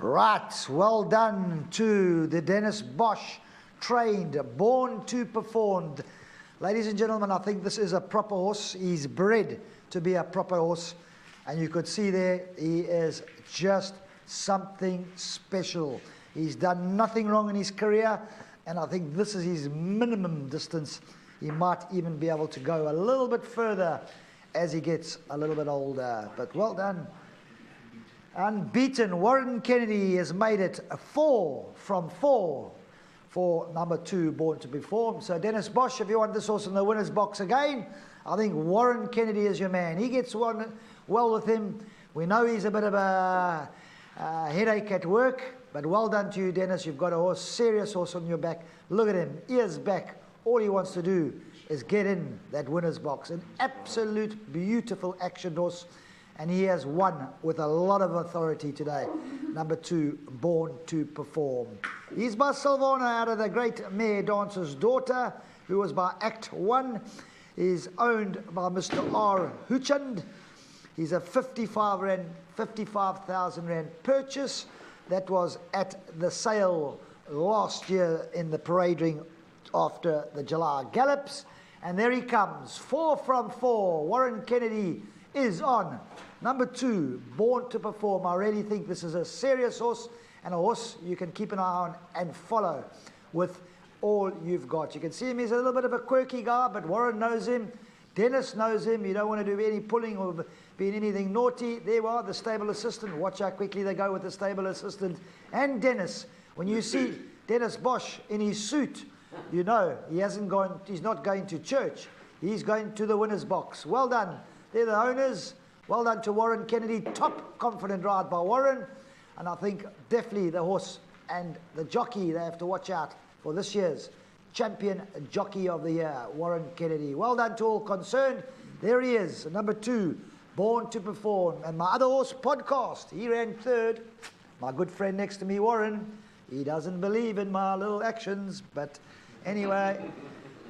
Right, well done to the Dennis Bosch, trained, born to perform. Ladies and gentlemen, I think this is a proper horse. He's bred to be a proper horse. And you could see there, he is just something special. He's done nothing wrong in his career, and I think this is his minimum distance. He might even be able to go a little bit further as he gets a little bit older. But well done. Unbeaten, Warren Kennedy has made it a 4 from 4 for number 2, Born to Perform. So Dennis Bosch, if you want this horse in the winner's box again, I think Warren Kennedy is your man. He gets one well with him. We know he's a bit of a headache at work, but well done to you, Dennis. You've got a horse, serious horse on your back. Look at him, ears back. All he wants to do is get in that winner's box. An absolute beautiful action horse. And he has won with a lot of authority today. Number 2, Born to Perform. He's by Silvana out of the Great Mare Dancer's Daughter, who was by Act 1. He's owned by Mr. R. Huchand. He's a 55,000 Rand purchase. That was at the sale last year in the parade ring after the July Gallops. And there he comes, 4 from 4. Warren Kennedy is on. Number 2, Born to Perform. I really think this is a serious horse and a horse you can keep an eye on and follow with all you've got. You can see him, he's a little bit of a quirky guy, but Warren knows him. Dennis knows him. You don't want to do any pulling or being anything naughty. There we are, the stable assistant. Watch how quickly they go with the stable assistant. And Dennis, when you see Dennis Bosch in his suit, you know he's not going to church. He's going to the winner's box. Well done. They're the owners. Well done to Warren Kennedy. Top confident ride by Warren. And I think definitely the horse and the jockey, they have to watch out for this year's champion jockey of the year, Warren Kennedy. Well done to all concerned. There he is, number 2, Born to Perform. And my other horse, Podcast, he ran 3rd. My good friend next to me, Warren, he doesn't believe in my little actions. But anyway,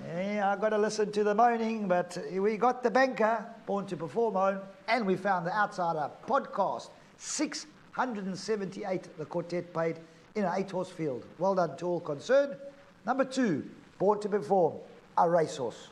yeah, I've got to listen to the moaning, but we got the banker, Born to Perform on, and we found the outsider, Podcast. 678 the quartet paid in an 8-horse field. Well done to all concerned. Number 2, Born to Perform, a racehorse.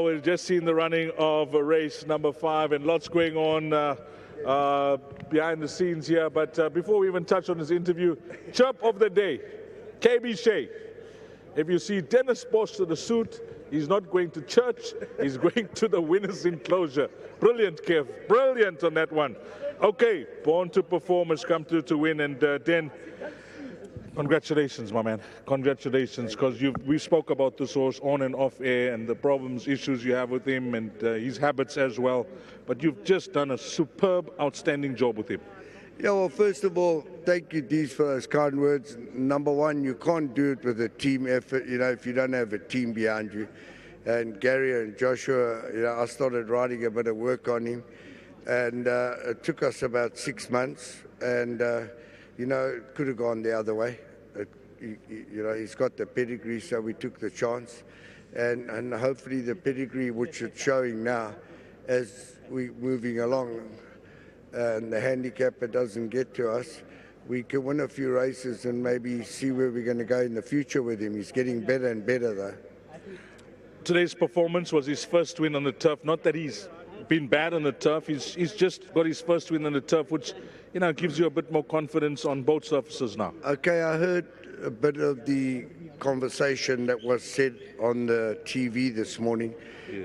We've just seen the running of race number 5 and lots going on behind the scenes here. But before we even touch on this interview, chirp of the day, KB Shea. If you see Dennis Bosch in the suit, he's not going to church, he's going to the winner's enclosure. Brilliant, Kev, brilliant on that one. Okay, Born to Perform has come through to win, and Den, congratulations, my man. Congratulations, because we spoke about this horse on and off air and the problems, issues you have with him and his habits as well. But you've just done a superb, outstanding job with him. Yeah, well, first of all, thank you, Dees, for those kind words. Number 1, you can't do it with a team effort, if you don't have a team behind you. And Gary and Joshua, I started writing a bit of work on him. And it took us about 6 months. And, it could have gone the other way. He's got the pedigree, so we took the chance. And hopefully the pedigree, which it's showing now, as we're moving along, and the handicapper doesn't get to us, we can win a few races and maybe see where we're going to go in the future with him. He's getting better and better, though. today's performance was his first win on the turf. Not that he's been bad on the turf. He's just got his first win on the turf, which, you know, gives you a bit more confidence on both surfaces now. Okay, I heard a bit of the conversation that was said on the TV this morning,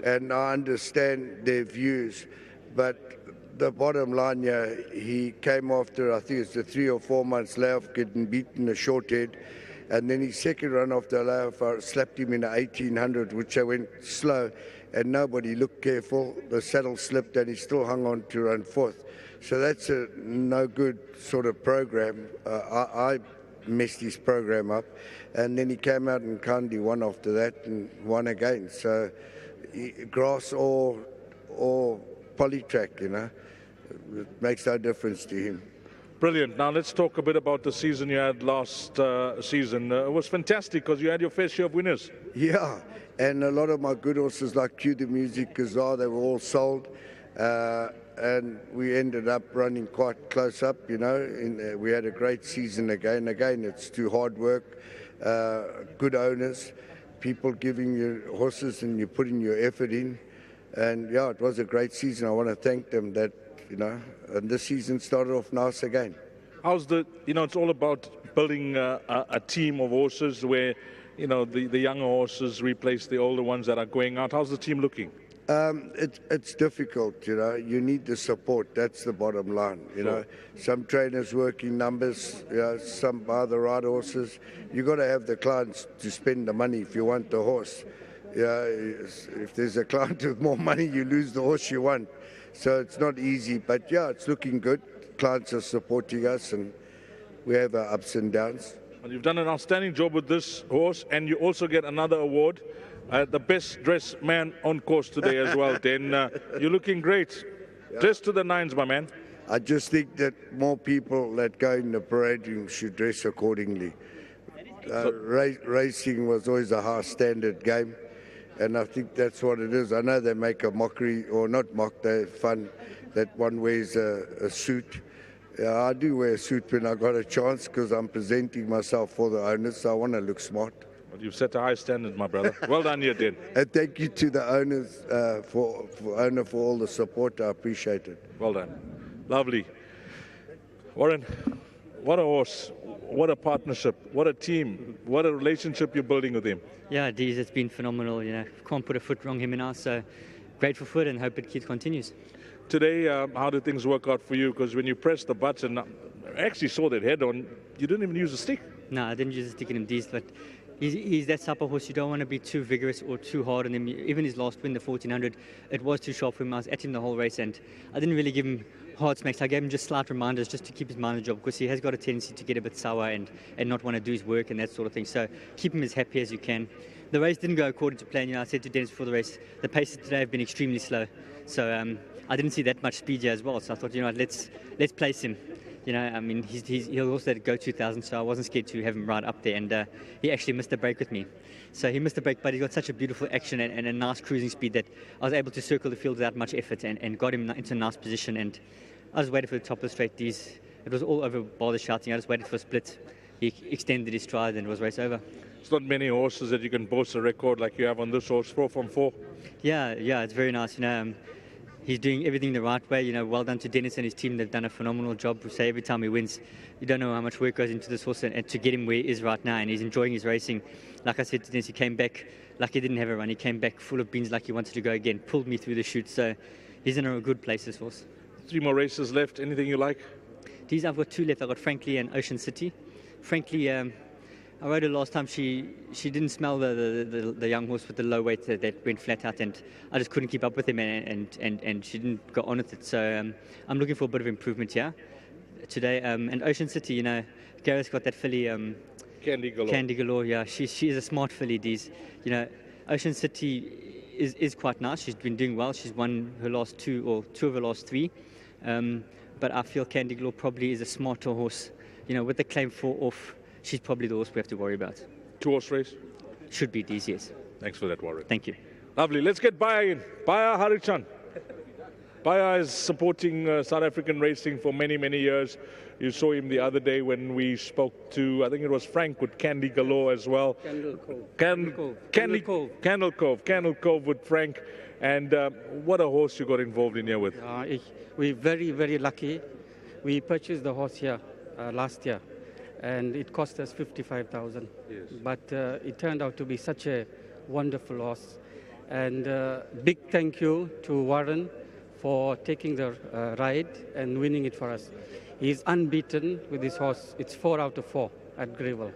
and I understand their views, but the bottom line here, he came after, I think it's a 3 or 4 months layoff, getting beaten a short head, and then his second run after layoff, I slapped him in a 1800, which I went slow, and nobody looked careful. The saddle slipped, and he still hung on to run fourth. So that's a no good sort of program. I messed his program up, and then he came out and kindly won after that and won again. So grass or polytrack, you know, it makes no difference to him. Brilliant. Now let's talk a bit about the season you had last season. It was fantastic because you had your fair share of winners. Yeah, and a lot of my good horses like Cue the Music, Kazar, they were all sold. And we ended up running quite close up, you know. We had a great season again. Again, it's through hard work, good owners, people giving you horses and you putting your effort in. And yeah, it was a great season. I want to thank them that, you know, and this season started off nice again. How's the, you know, it's all about building a team of horses where, you know, the younger horses replace the older ones that are going out. How's the team looking? It's difficult, you know. You need the support. That's the bottom line, you know. Some trainers working numbers, you know, some buy the right horses. You got to have the clients to spend the money if you want the horse. Yeah, if there's a client with more money, you lose the horse you want. So it's not easy, but yeah, it's looking good. Clients are supporting us, and we have our ups and downs. Well, you've done an outstanding job with this horse, and you also get another award. The best dressed man on course today as well, Dan. You're looking great. Yeah. Dressed to the nines, my man. I just think that more people that go in the parading should dress accordingly. Racing was always a high standard game, and I think that's what it is. I know they make a mockery, or not mock, they're fun, that one wears a suit. Yeah, I do wear a suit when I got a chance because I'm presenting myself for the owners, so I want to look smart. Well, you've set a high standard, my brother. Well done here, Dan. And thank you to the owners for all the support. I appreciate it. Well done. Lovely. Warren, what a horse, what a partnership, what a team, what a relationship you're building with him. Yeah, Deez, it's been phenomenal. You know, can't put a foot wrong him and us. So grateful for it and hope it continues. Today, how did things work out for you? Because when you pressed the button, I actually saw that head on. You didn't even use a stick. No, I didn't use a stick in him, Deez, but he's that type of horse. You don't want to be too vigorous or too hard on him. Even his last win, the 1400, it was too sharp for him. I was at him the whole race, and I didn't really give him hard smacks. I gave him just slight reminders just to keep his mind on the job, because he has got a tendency to get a bit sour and not want to do his work and that sort of thing. So keep him as happy as you can. The race didn't go according to plan. You know, I said to Dennis before the race, the paces today have been extremely slow. So I didn't see that much speed here as well. So I thought, you know, let's place him. You know, I mean, he'll also go 2,000, so I wasn't scared to have him right up there. And he actually missed the break with me. So he missed the break, but he got such a beautiful action and a nice cruising speed that I was able to circle the field without much effort and got him into a nice position. And I was waiting for the top of the straight D's. It was all over bar the shouting. I just waited for a split. He extended his stride and it was race over. It's not many horses that you can boast a record like you have on this horse, 4 from 4. Yeah, it's very nice. You know, he's doing everything the right way. You know, well done to Dennis and his team. They've done a phenomenal job. We say every time he wins, you don't know how much work goes into this horse, and to get him where he is right now, and he's enjoying his racing. Like I said to Dennis, he came back like he didn't have a run. He came back full of beans like he wanted to go again. Pulled me through the chute. So he's in a good place, this horse. 3 more races left. Anything you like? These I've got 2 left. I've got Frankly and Ocean City. Frankly, I rode her last time. She didn't smell the young horse with the low weight that went flat out, and I just couldn't keep up with him, and she didn't go on with it. So I'm looking for a bit of improvement here today. And Ocean City, you know, Gareth's got that filly. Candy Galore. Candy Galore, yeah. She is a smart filly, Deez. You know, Ocean City is quite nice. She's been doing well. She's won her last 2 or 2 of her last 3. But I feel Candy Galore probably is a smarter horse. You know, with the claim 4 off, she's probably the horse we have to worry about. 2-horse race? Should be Deez, yes. Thanks for that, Warren. Thank you. Lovely. Let's get Baya in. Baya Harichan. Baya is supporting South African racing for many, many years. You saw him the other day when we spoke to, I think it was Frank with Candy Galore as well. Candle Cove with Frank. And what a horse you got involved in here with. We're very, very lucky. We purchased the horse here last year, and it cost us 55,000. Yes. But it turned out to be such a wonderful horse. And big thank you to Warren for taking the ride and winning it for us. He's unbeaten with this horse. It's 4 out of 4 at GREYVILLE.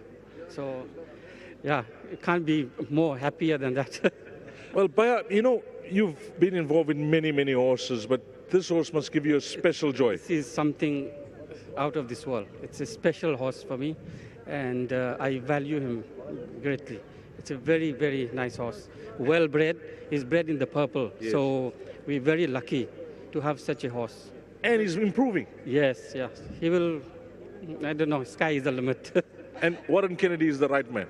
So, yeah, it can't be more happier than that. Well, Baya, you know, you've been involved in many, many horses, but this horse must give you a special joy. This is something out of this world. It's a special horse for me, and I value him greatly. It's a very, very nice horse. Well bred. He's bred in the purple. Yes. So we're very lucky to have such a horse. And he's improving. Yes, yes. He will, I don't know, sky is the limit. And Warren Kennedy is the right man.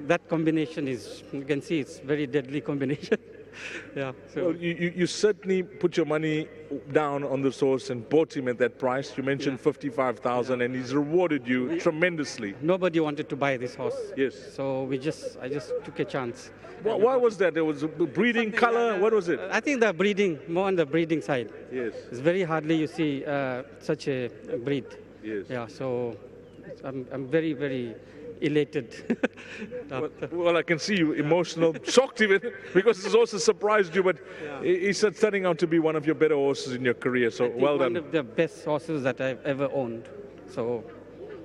That combination is, you can see it's very deadly combination. Yeah. So. Well, you certainly put your money down on this horse and bought him at that price. You mentioned 55,000, and he's rewarded you tremendously. Nobody wanted to buy this horse. Yes. So I just took a chance. Why was that? There was a breeding color. What was it? I think the breeding, more on the breeding side. Yes. It's very hardly you see such a breed. Yes. Yeah. So I'm very, very elated. Well, I can see you emotional, shocked even, because this also surprised you, but it's turning out to be one of your better horses in your career, so well done. One of the best horses that I've ever owned. So,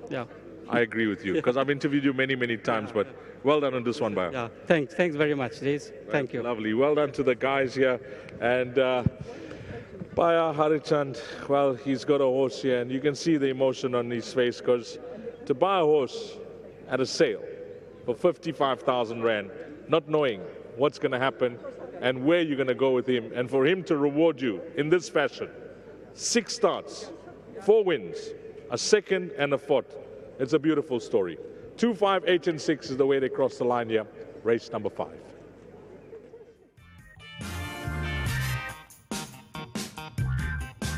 yeah. I agree with you, because I've interviewed you many, many times, but well done on this one, Baya. Yeah, thanks very much, Liz. Thank you. Lovely. Well done to the guys here. And Baya Harichand, well, he's got a horse here, and you can see the emotion on his face, because to buy a horse at a sale for 55,000 Rand, not knowing what's going to happen and where you're going to go with him, and for him to reward you in this fashion, 6 starts, 4 wins, a second and a fourth. It's a beautiful story. 2, 5, 8, and 6 is the way they cross the line here, race number 5.